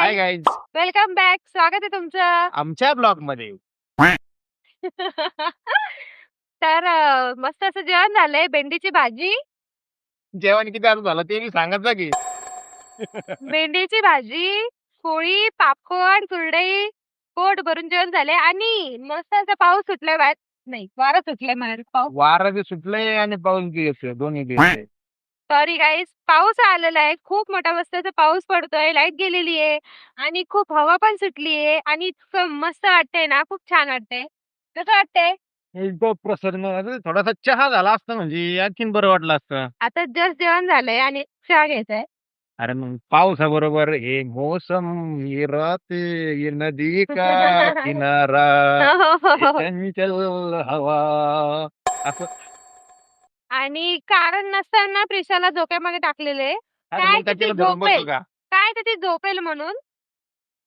Hi guys, guys, welcome back. स्वागत आहे तुमचं. आमच्या ब्लॉग मध्ये. तर मस्त असं जेवण झालंय. भेंडीची भाजी, जेवण किती आज झालं ते मी सांगत जा की. भेंडीची भाजी, पोळी, पापड, कुरडई, पोट भरून जेवण झाले आणि मस्त असा पाऊस सुटलाय बाहेर. नाही, वारा सुटलाय म्हणाल पाऊस. वारा बी सुटलंय आणि पाऊस बी येतोय, दोन्ही बी येतोय. सॉरी गाईज, पाऊस आलेला आहे. खूप मोठा मस्त असा पाऊस पडतोय. लाईट गेलेली आहे आणि खूप हवा पण सुटली आहे आणि इतकं मस्त वाटतंय ना, खूप छान वाटतंय. कसं वाटतंय? इतकं प्रसन्न झालं. थोडासा चहा झाला असता म्हणजे आणखीन बरं वाटलं असतं. आता जस्ट जेवण झालंय आणि चहा घ्यायचाय. अरे मग पावसाबरोबर हे मोसम, ही रात, ये नदी का किनारा, ये चंचल हवा, असं. आणि कारण नसताना प्रिशाला झोक्यामध्ये टाकलेले. अरे काय मग तर ती त्याला धरून बसू झोपेल, का? काय तर ती झोपेल म्हणून.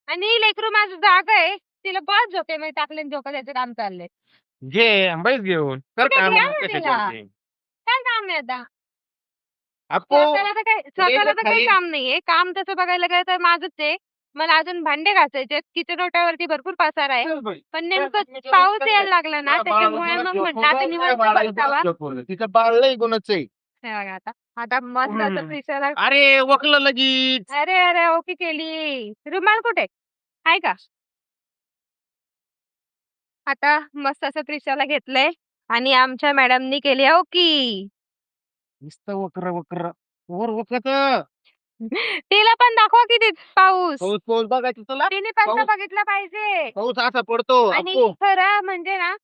आणि लेकरू माझं जागा आहे, तिला बस झोक्यामध्ये टाकले आणि झोका द्यायचं काम चाललंय. घे बैस घेऊन कर कुठे काम घ्या ना कसे तिला. करते काय काम आहे आता? आपको. स्वतःला तर काही काम नाहीये. काम तसं बघायला गेलं तर माझंच आहे. मला अजून भांडे घासायचे, किचन ओट्यावरती भरपूर पसारा आहे. पण नेमकं पाऊस यायला लागला ना, त्याच्यामुळे मग म्हटलं आता निवांत बसावा. तिचं बाळ लय गुणच आहे. हे बघा आता, आता मस्त असं प्रिशाला. अरे वकलं लगीच. अरे अरे, ओके केली. रुमाल कुठे आहे का? आता मस्त असं प्रिशाला घेतलंय आणि आमच्या मॅडमनी केली ओकी. नुसतं वक्र वक्र वर वकत. तिला पण दाखवा किती पाऊस. पाऊस पाऊस बघायचं तुला. तिने पण तर पाऊस बघितला पाहिजे. पाऊस असा पडतो. आणि अप्पू खरं म्हणजे ना,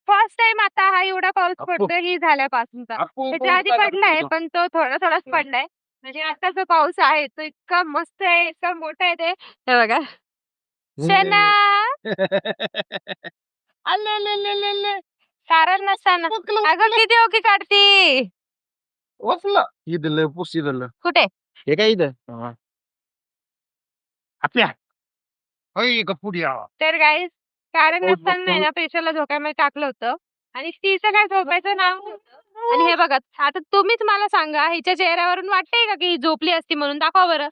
फर्स्ट टाइम आता हा एवढा पाऊस अप्पू पडतोय ही झाल्यापासूनचा. अप्पू त्याच्या आधी पडलाय पण तो थोडाच पडलाय. म्हणजे आता जो पाऊस आहे तो इतका मस्त आहे, इतका मोठा आहे ते. हे बघा. शना अल्ले कारण नसताना. अगं किती ओकी काढती. वकलं इथलं पुस इथलं. कुठे? हे काय इथं आपल्या होय गप्पुडिया. तर गाईज, कारण पाऊस नसताना बघतो. ना पेशलला झोक्यामध्ये टाकलं होतं आणि तिचं काय झोपायचं नाव. आणि हे बघा, आता तुम्हीच मला सांगा, हिच्या चेहऱ्यावरून वाटतंय का की ही झोपली असती म्हणून? दाखवा बरं.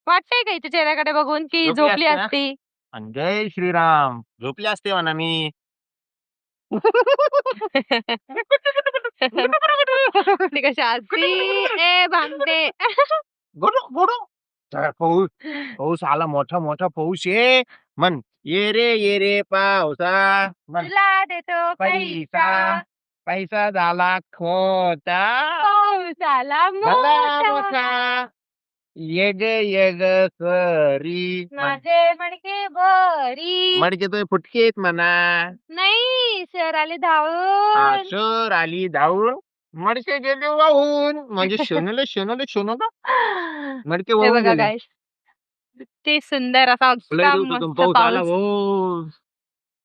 वाटतंय का हिच्या चेहऱ्याकडे बघून की ही झोपली असते ना? असती? आणि जय श्रीराम झोपले असते म्हणा मी. ती कशी असती ए भांडे. गोडो गोडो. चला, पाऊस पाऊस आला, मोठा मोठा पाऊस आहे. म्हण ये रे पावसा. म्हण तुला देतो पैसा पैसा, पैसा झाला खोटा, पाऊस आला भला मोठा. मोठा, ये ग सरी. माझे मडके भरी. मडके तो फुटकेत म्हणा. नाही, सर आले धावून. सर आली धावून, मडके गेले वाहून. म्हणजे शोनलं मडके हे वाहून बघा गेले. गाईस, किती सुंदर असा लय इतका दिवसातून मस्त पाऊस आला पाऊस.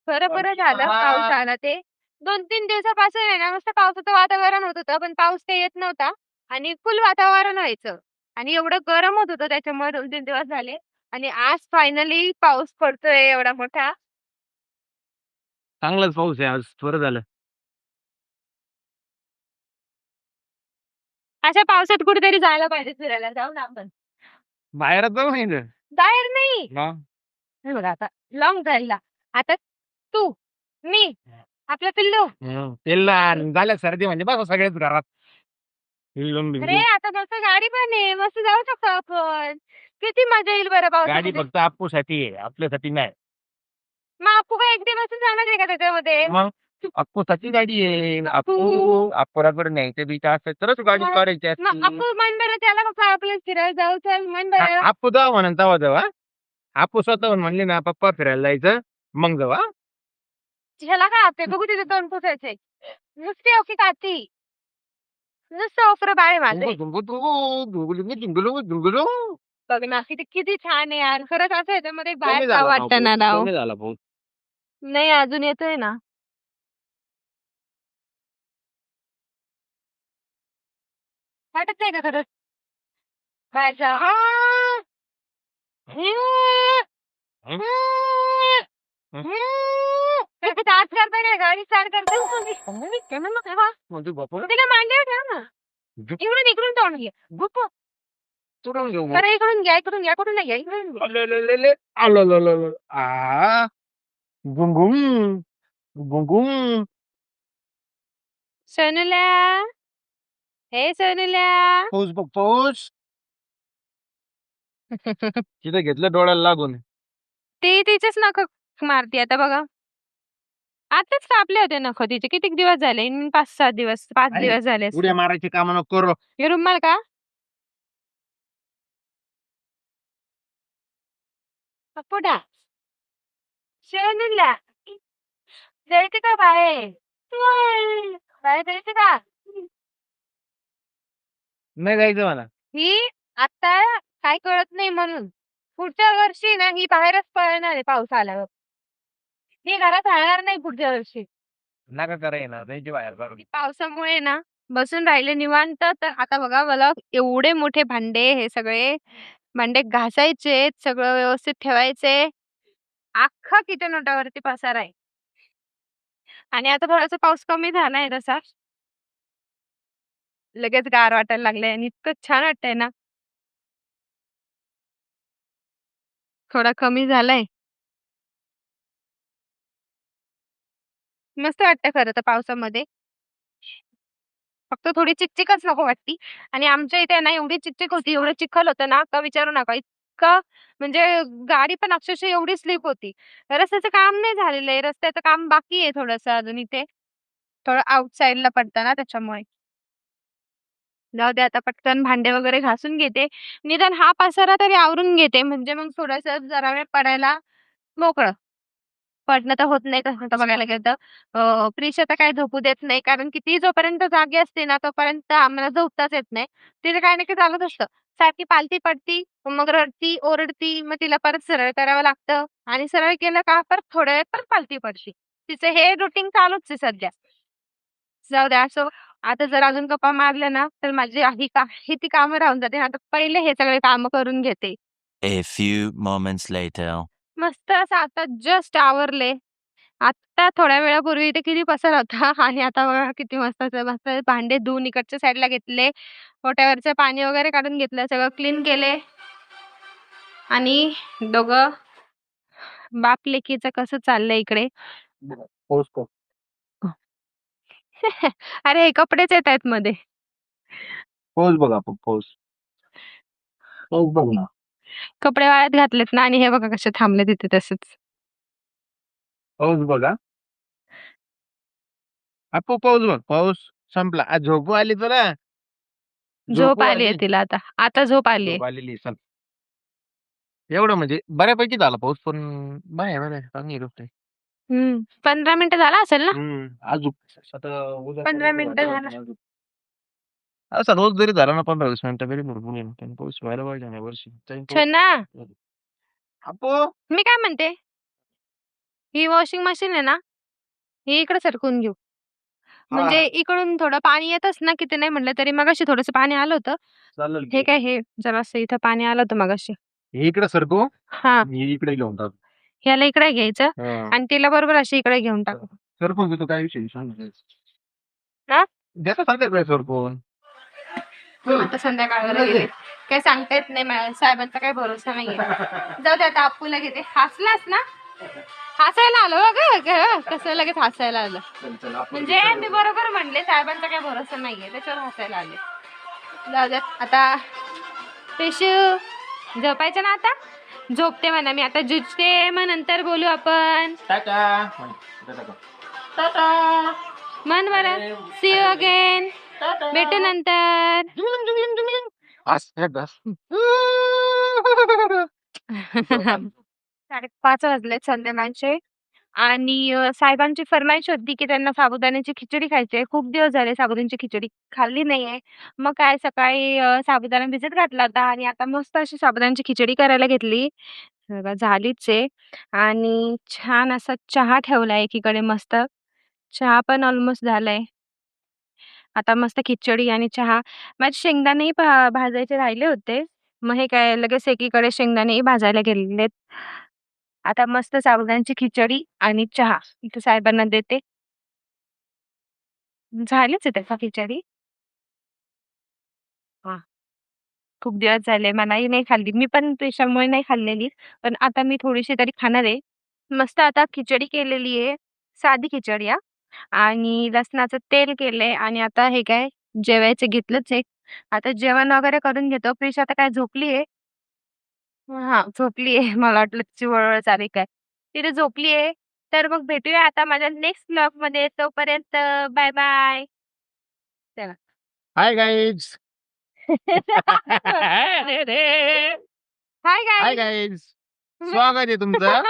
भाऊ. बरं झालं पाऊस आला ते. 2-3 दिवसापासून आहे ना, मस्त पावसाचं वातावरण होत होतं, पण पाऊस काही येत नव्हता आणि फुल वातावरण व्हायचं आणि एवढं गरम होत होतं त्याच्यामुळे 2-3 दिवस झाले. आणि आज फायनली पाऊस पडतोय एवढा मोठा. चांगलाच पाऊस आहे आज, बरं झालं. अशा पावसात कुठेतरी जायला पाहिजे फिरायला. जाऊ ना आपण. बाहेरच जाऊ नाही इथं. बाहेर नाही. मग हे बघा आता लॉंग ड्राईव्हला. आता तू, मी, आपलं पिल्लू. तेला झाल्या सर्दी म्हणजे बघा सगळेच घरात. अरे आता मस्त गाडी पण आहे, मस्त जाऊ शकतो आपण. किती मजा येईल बरं गाडी पावसामध्ये. फक्त अप्पूसाठी आहे, आपल्यासाठी नाही. मग आपू काय एकटे बसून जाणार आहे का त्याच्यामध्ये? मग अप्पूसाठी गाडी आहे. अप्पूराकडे न्यायचं बीच असतं तरच गाडी करायची मग असते. आपू मन बरं, त्याला फक्त आपल्याला फिरायला जाऊ चल मन बरं. अप्पू जाऊ म्हणून तेव्हा जाऊ हा. अप्पू स्वतःहून म्हणले ना पप्पा फिरायला जायचं मग जाऊ हा. ह्याला काय आपते बघू तिथे तोंड पुसायचे. नुसते ओके काती. नुसतं ओफर बाळे माझे. बघ ना किती किती छान आहे यार. खरंच असं ह्याच्यामध्ये बाहेर जावं वाटतं ना राव. कमी झाला भाऊ. नाही अजून येतोय ना. वाटत नाही का खरंच बाहेर जा. स्टार्ट करता नाही, गाडी स्टार्ट करते. म्हणजे बापा तिला मांडीवर ठेव ना. इकडून तोंड घे. गुप्प. कुठून घेऊ मग? अरे इकडून घ्या, इकडून घ्या, कुठून नाही घ्या, इकडून घ्या. अलेलेलेले, आलललल. आ, गुंगुम गुंगुम. सोनूल्या, हे सोनूल्या. पाऊस बघ पाऊस. तिथे घेतलं डोळ्याला लागून. ती तिचेच नख मारती आता बघा. आताच कापले होते नख तिचे. किती दिवस झाले? 5-6 दिवस, 5 आई, दिवस झाले असतील. उड्या मारायची काम नको करू. हे रुमाल का? पुढा. सोनूला, जायचं का बाहेर? बाहेर जायचं का? नाही जायचं मला. ही आता काय कळत नाही म्हणून. पुढच्या वर्षी ना ही बाहेरच पळणार आहे पाऊस आल्यावर. ही घरात राहणार नाही पुढच्या वर्षी. नका करा येणार त्यांची बाहेर करू. पावसामुळे ना बसून राहिले निवांत. तर आता बघा मला एवढे मोठे भांडे, हे सगळे भांडे घासायचे, सगळं व्यवस्थित ठेवायचे. अख्खा किचन ओट्यावरती पसारा आहे. आणि आता थोडासा पाऊस कमी झालाय तसा. लगेच गार वाटायला लागलंय आणि इतकं छान वाटतंय ना. थोडा कमी झालाय. मस्त वाटतं खरं तर पावसामध्ये. फक्त थोडी चिकचिकच नको वाटती. आणि आमच्या इथे ना एवढी चिकचिक होती, एवढं चिखल होतं ना का विचारू नका. इतकं म्हणजे गाडी पण अक्षरशः एवढी स्लिप होती. रस्त्याचं काम नाही झालेलं आहे. रस्त्याचं काम बाकी आहे थोडंसं अजून इथे. थोडं आउट साइडला पडतं ना त्याच्यामुळे. जाऊ दे आता पटकन भांडे वगैरे घासून घेते. निदान हा पसारा तरी आवरून घेते म्हणजे मग थोडंसं जरा वेळ पडायला मोकळं. पडणं तर होत नाही तसं तर बघायला गेलं तर. प्रिशा तर काही झोपू देत नाही कारण की ती जोपर्यंत जागी असते ना तोपर्यंत आम्हाला झोपताच येत नाही. तिचं काही ना काही चालूच असतं. सारखी पालती पडती, मग रडती, ओरडती, मग तिला परत सरळ करावं लागतं आणि सरळ केलं का परत थोड्या वेळात परत पालती पडती. तिचं हे रुटीन चालूच आहे सध्या. जाऊ द्या असो. आता जर अजून गप्पा मारल्या ना तर माझी ही ती कामं राहून जाते. आता पहिले हे सगळे कामं करून घेते. A few moments later. मस्त असं आता जस्ट आवरले. आत्ता थोड्या वेळापूर्वी इथे किती पसारा होता आणि आता बघा किती मस्त असं मस्त भांडे धुवून इकडच्या साईडला घेतले. ओट्यावरचं पाणी वगैरे काढून घेतलं. सगळं क्लीन केले. आणि दोघं बाप लेकीचं कसं चाललंय इकडे. पाऊस बघ. अरे हे कपडेच येतायत मध्ये. पाऊस बघ आपण पाऊस. पाऊस बघ ना. कपडे वाळत घातलेत ना आणि हे बघा कसे थांबले तिथे तसंच. पाऊस बघा. आपू पाऊस बघ. पाऊस संपला. आज झोपू आली तुला? झोप आलीये तिला आता. आता झोप आलीये. झोप आलेली चल. एवढं म्हणजे बऱ्यापैकी झाला पाऊस पण बरं आहे चांगली गोष्ट आहे. 15 मिनिटं झाला असेल ना? अजून आता उद्या 15 मिनिटं झाला. असा रोज जरी झाला ना 15-20 मिनिटं तरी भरपूर आहे. पण पाऊस व्हायला पाहिजे ना यावर्षी. छना, आपू मी काय म्हणते? ही वॉशिंग मशीन आहे ना, ही इकडे सरकवून घेऊ. म्हणजे इकडून थोडं पाणी येतच ना किती नाही म्हटलं तरी मगाशी थोडंसं पाणी आलं होतं. चालेल हे काय हे जरासं इथं पाणी आलं होतं मगाशी. हे इकडे सरकू हां, मी इकडे घेऊन टाकू. ह्याला इकडे घ्यायचं आणि तिला बरोबर अशी इकडे घेऊन टाकू. सरकून घेतो काय विषय सांग. हां? द्याचा सांगते सरकून. आता संध्याकाळला गेले. काही सांगता येत नाही मला. साहेबांचा काही भरोसा नाहीये. जाऊ दे आता अप्पूला घेते. हसलास ना? हसायला आलं बघ कसं लगेच हसायला आलं. म्हणजे मी बरोबर म्हणले साहेबांचा काही भरोसा नाहीये त्याच्यावर हसायला आले. जाऊ दे आता पेशू झोपायचं ना आता? झोपते म्हणा मी आता जुजते मग नंतर बोलू आपण. टाटा. मन बरं. See you again. भेटू नंतर. बस. 5:30 वाजलेत संध्याकाळचे आणि साहेबांची फर्माईश होती की त्यांना साबुदाण्याची खिचडी खायची आहे. खूप दिवस झाले साबुदाण्याची खिचडी खाल्ली नाहीये. मग काय सकाळी साबुदाणा भिजत घातला होता आणि आता मस्त अशी साबुदाण्याची खिचडी करायला घेतली. बघा झालीच आहे आणि छान असा चहा ठेवलाय एकीकडे मस्त. चहा पण ऑलमोस्ट झालाय. आता मस्त खिचडी आणि चहा. माझे शेंगदाणेही भाजायचे राहिले होते. मग हे काय लगेच एकीकडे शेंगदाणेही भाजायला गेलेलेत. आता मस्त साबुदाण्याची खिचडी आणि चहा इथे साहेबांना देते. झालीच आहे त्याचा खिचडी. हां. खूप दिवस झाले. मलाही नाही खाल्ली. मी पण प्रेशरमुळे नाही खाल्लेली. पण आता मी थोडीशी तरी खाणार आहे. मस्त आता खिचडी केलेली आहे. साधी खिचडी हां. आणि लसणाचं तेल केलंय आणि आता हे काय जेवायचं घेतलंच आहे. आता जेवण वगैरे करून घेतो. प्रिश आता काय झोपली आहे. हां, झोपली आहे. मला वाटलं तिची वळवळ चालू आहे काय. ती तर झोपली आहे. तर मग भेटूया आता माझ्या नेक्स्ट व्लॉगमध्ये. तोपर्यंत बाय बाय. चला. Hi guys. अरे रे! हाय हाय गाईज. गाईज. स्वागत आहे तुमचं.